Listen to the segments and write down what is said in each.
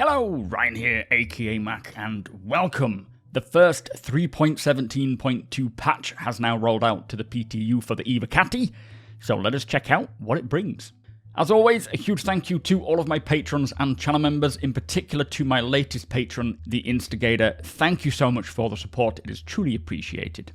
Hello, Ryan here, aka Mac, and welcome. The first 3.17.2 patch has now rolled out to the PTU for the Evocati, so let us check out what it brings. As always, a huge thank you to all of my patrons and channel members, in particular to my latest patron, The Instigator. Thank you so much for the support, it is truly appreciated.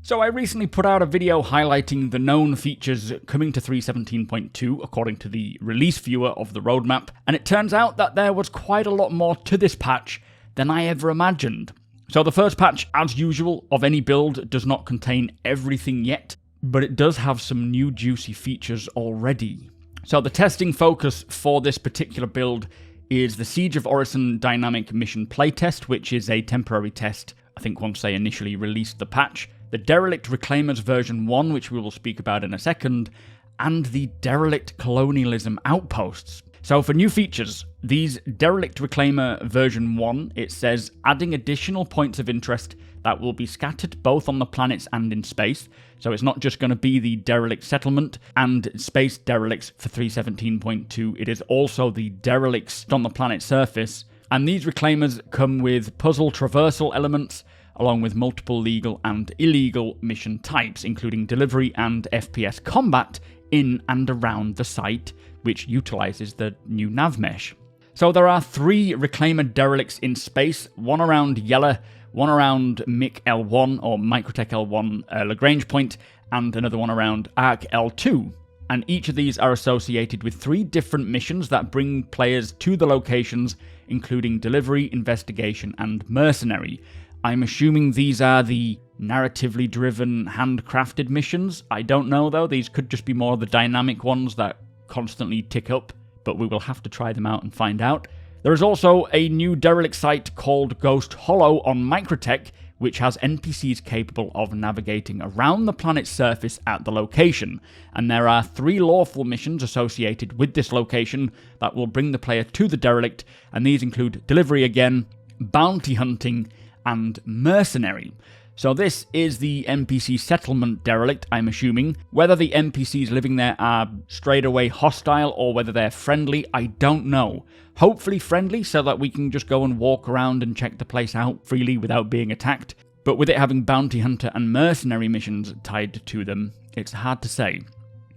So I recently put out a video highlighting the known features coming to 3.17.2 according to the release viewer of the roadmap, and it turns out that there was quite a lot more to this patch than I ever imagined. So the first patch, as usual, of any build does not contain everything yet, but it does have some new juicy features already. So the testing focus for this particular build is the Siege of Orison Dynamic Mission Playtest, which is a temporary test, I think once they initially released the patch, the Derelict Reclaimers version 1, which we will speak about in a second, and the Derelict Colonialism Outposts. So for new features, these Derelict Reclaimer version 1, it says adding additional points of interest that will be scattered both on the planets and in space. So it's not just going to be the Derelict Settlement and Space Derelicts for 3.17.2, it is also the Derelicts on the planet's surface. And these Reclaimers come with puzzle traversal elements, along with multiple legal and illegal mission types, including delivery and FPS combat in and around the site, which utilizes the new nav mesh. So there are 3 Reclaimer Derelicts in space, one around Yella, one around MIC L1 or Microtech L1 Lagrange point, and another one around Arc L2. And each of these are associated with 3 different missions that bring players to the locations, including delivery, investigation, and mercenary. I'm assuming these are the narratively driven, handcrafted missions. I don't know though, these could just be more of the dynamic ones that constantly tick up, but we will have to try them out and find out. There is also a new derelict site called Ghost Hollow on Microtech, which has NPCs capable of navigating around the planet's surface at the location, and there are 3 lawful missions associated with this location that will bring the player to the derelict, and these include delivery again, bounty hunting, and mercenary. So this is the Npc Settlement Derelict, I'm assuming. Whether the NPCs living there are straight away hostile or whether they're friendly, I don't know. Hopefully friendly, so that we can just go and walk around and check the place out freely without being attacked. But with it having bounty hunter and mercenary missions tied to them, it's hard to say.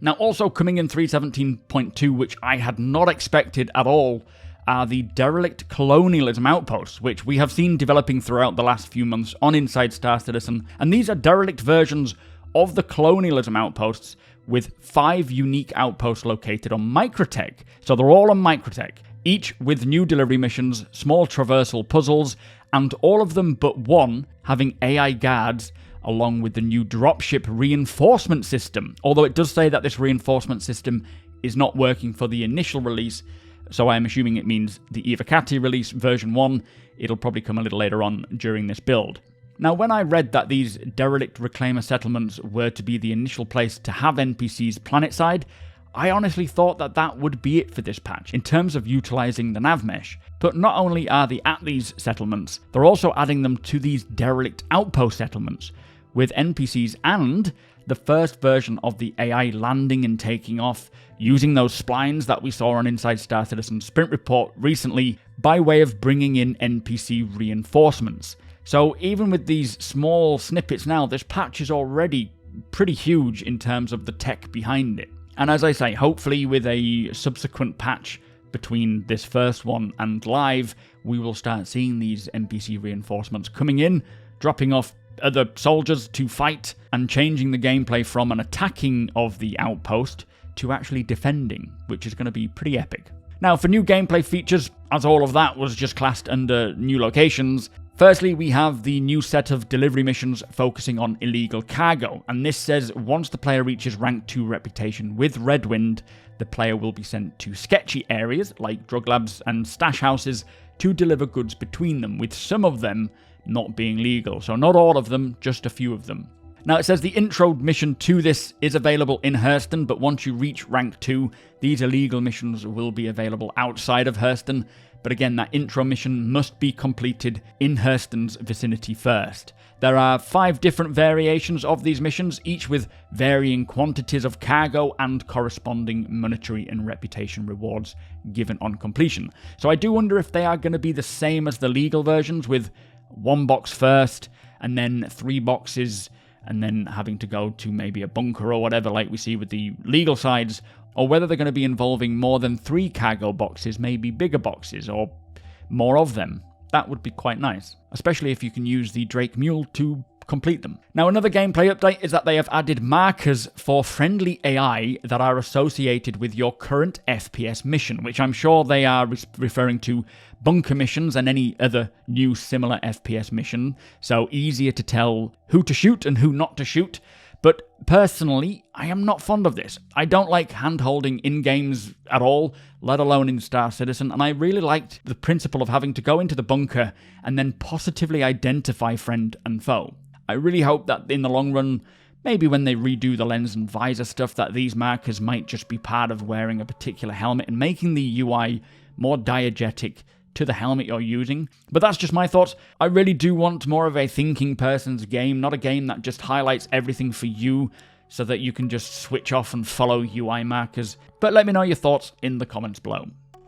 Now also coming in 3.17.2, which I had not expected at all, are the Derelict Colonialism Outposts, which we have seen developing throughout the last few months on Inside Star Citizen, and these are derelict versions of the Colonialism Outposts with 5 unique outposts located on Microtech. So they're all on Microtech, each with new delivery missions, small traversal puzzles, and all of them but one having AI guards, along with the new dropship reinforcement system, although it does say that this reinforcement system is not working for the initial release. So I'm assuming it means the Evocati release version 1, it'll probably come a little later on during this build. Now when I read that these Derelict Reclaimer settlements were to be the initial place to have NPCs planetside, I honestly thought that that would be it for this patch, in terms of utilizing the nav mesh. But not only are they at these settlements, they're also adding them to these Derelict Outpost settlements, with NPCs and the first version of the AI landing and taking off, using those splines that we saw on Inside Star Citizen Sprint Report recently, by way of bringing in NPC reinforcements. So even with these small snippets now, this patch is already pretty huge in terms of the tech behind it. And as I say, hopefully with a subsequent patch between this first one and live, we will start seeing these NPC reinforcements coming in, dropping off other soldiers to fight, and changing the gameplay from an attacking of the outpost to actually defending, which is going to be pretty epic. Now for new gameplay features, as all of that was just classed under new locations, firstly we have the new set of delivery missions focusing on illegal cargo, and this says once the player reaches rank 2 reputation with Redwind, the player will be sent to sketchy areas like drug labs and stash houses to deliver goods between them, with some of them not being legal. So not all of them, just a few of them. Now it says the intro mission to this is available in Hurston, but once you reach rank 2, these illegal missions will be available outside of Hurston. But again, that intro mission must be completed in Hurston's vicinity first. There are 5 different variations of these missions, each with varying quantities of cargo and corresponding monetary and reputation rewards given on completion. So I do wonder if they are going to be the same as the legal versions, with 1 box first, and then 3 boxes, and then having to go to maybe a bunker or whatever like we see with the legal sides, or whether they're going to be involving more than 3 cargo boxes, maybe bigger boxes, or more of them. That would be quite nice, especially if you can use the Drake Mule to complete them. Now, another gameplay update is that they have added markers for friendly AI that are associated with your current FPS mission, which I'm sure they are referring to bunker missions and any other new similar FPS mission, so easier to tell who to shoot and who not to shoot. But personally, I am not fond of this. I don't like hand-holding in games at all, let alone in Star Citizen, and I really liked the principle of having to go into the bunker and then positively identify friend and foe. I really hope that in the long run, maybe when they redo the lens and visor stuff, that these markers might just be part of wearing a particular helmet and making the UI more diegetic to the helmet you're using. But that's just my thoughts. I really do want more of a thinking person's game, not a game that just highlights everything for you so that you can just switch off and follow UI markers. But let me know your thoughts in the comments below.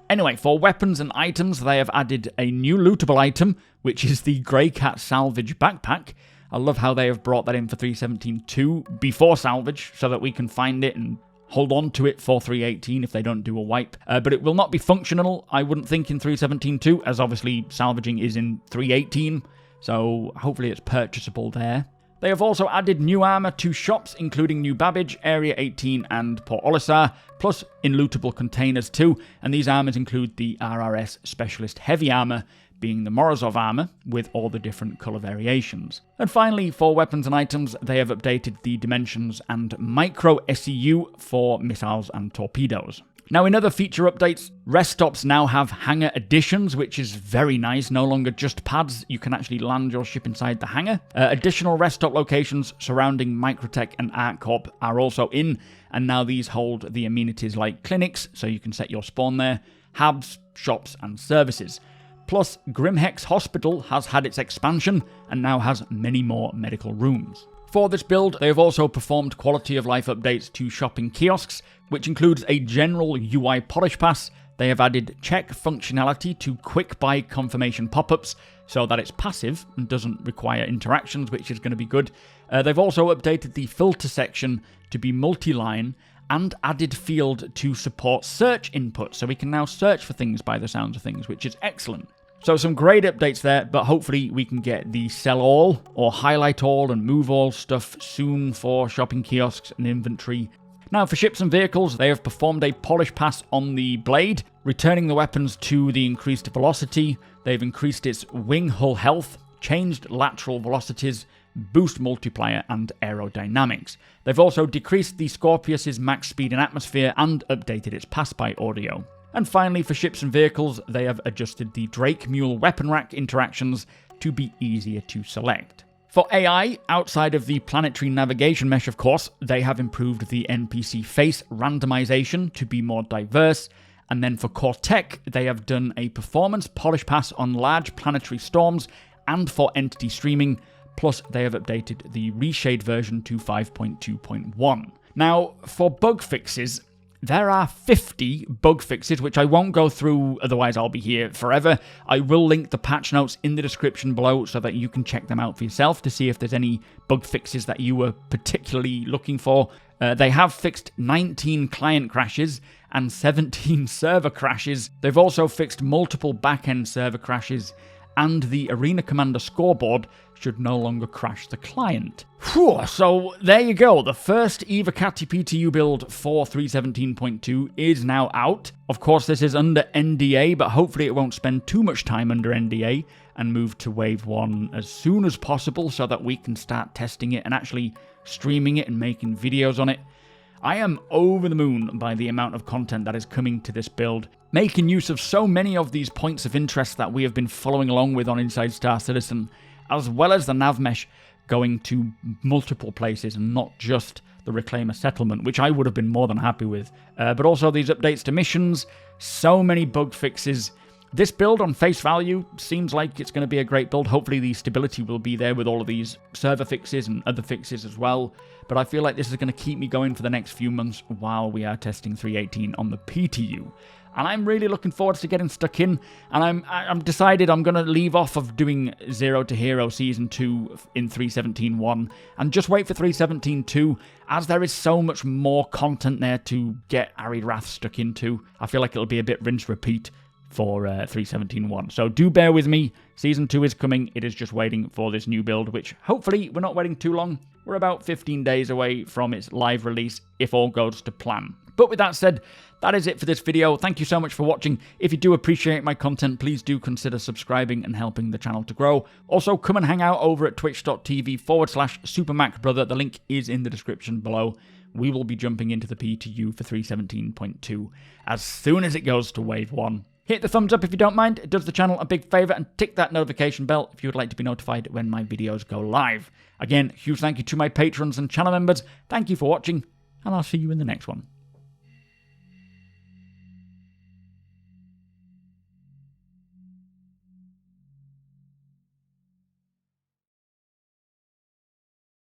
Anyway, for weapons and items, they have added a new lootable item, which is the Grey Cat Salvage backpack. I love how they have brought that in for 3.17.2 before Salvage, so that we can find it and hold on to it for 3.18 if they don't do a wipe. But it will not be functional, I wouldn't think, in 3.17.2, as obviously salvaging is in 3.18, so hopefully it's purchasable there. They have also added new armor to shops, including New Babbage, Area 18, and Port Olisar, plus in lootable containers too, and these armors include the RRS Specialist Heavy Armor, being the Morozov armor, with all the different colour variations. And finally, for weapons and items, they have updated the dimensions and micro SEU for missiles and torpedoes. Now, in other feature updates, rest stops now have hangar additions, which is very nice. No longer just pads, you can actually land your ship inside the hangar. Additional rest stop locations surrounding Microtech and ArtCorp are also in, and now these hold the amenities like clinics, so you can set your spawn there, hubs, shops, and services. Plus, Grimhex Hospital has had its expansion and now has many more medical rooms. For this build, they have also performed quality of life updates to shopping kiosks, which includes a general UI polish pass. They have added check functionality to quick buy confirmation pop-ups so that it's passive and doesn't require interactions, which is going to be good. They've also updated the filter section to be multi-line and added field to support search input, so we can now search for things by the sounds of things, which is excellent. So some great updates there, but hopefully we can get the sell all or highlight all and move all stuff soon for shopping kiosks and inventory. Now for ships and vehicles, they have performed a polish pass on the blade, returning the weapons to the increased velocity. They've increased its wing hull health, changed lateral velocities, boost multiplier and aerodynamics. They've also decreased the Scorpius's max speed and atmosphere and updated its pass-by audio. And finally, for ships and vehicles, they have adjusted the Drake Mule weapon rack interactions to be easier to select. For AI, outside of the planetary navigation mesh, of course, they have improved the NPC face randomization to be more diverse. And then for core tech, they have done a performance polish pass on large planetary storms and for entity streaming. Plus, they have updated the reshade version to 5.2.1. Now, for bug fixes, there are 50 bug fixes, which I won't go through, otherwise I'll be here forever. I will link the patch notes in the description below so that you can check them out for yourself to see if there's any bug fixes that you were particularly looking for. They have fixed 19 client crashes and 17 server crashes. They've also fixed multiple back-end server crashes, and the Arena Commander scoreboard should no longer crash the client. Whew, so there you go, the first Evocati PTU build for 3.17.2 is now out. Of course, this is under NDA, but hopefully it won't spend too much time under NDA and move to Wave 1 as soon as possible so that we can start testing it and actually streaming it and making videos on it. I am over the moon by the amount of content that is coming to this build, making use of so many of these points of interest that we have been following along with on Inside Star Citizen, as well as the nav mesh, going to multiple places and not just the Reclaimer settlement, which I would have been more than happy with. But also these updates to missions, so many bug fixes. This build on face value seems like it's going to be a great build. Hopefully the stability will be there with all of these server fixes and other fixes as well. But I feel like this is going to keep me going for the next few months while we are testing 3.18 on the PTU. And I'm really looking forward to getting stuck in, and I'm decided I'm going to leave off of doing Zero to Hero Season 2 in 3.17.1 and just wait for 3.17.2, as there is so much more content there to get Arid Wrath stuck into. I feel like it'll be a bit rinse-repeat for 3.17.1. So do bear with me. Season 2 is coming. It is just waiting for this new build, which hopefully we're not waiting too long. We're about 15 days away from its live release, if all goes to plan. But with that said, that is it for this video. Thank you so much for watching. If you do appreciate my content, please do consider subscribing and helping the channel to grow. Also, come and hang out over at twitch.tv/supermacbrother. The link is in the description below. We will be jumping into the PTU for 3.17.2 as soon as it goes to Wave 1. Hit the thumbs up if you don't mind. It does the channel a big favour, and tick that notification bell if you would like to be notified when my videos go live. Again, huge thank you to my patrons and channel members. Thank you for watching, and I'll see you in the next one.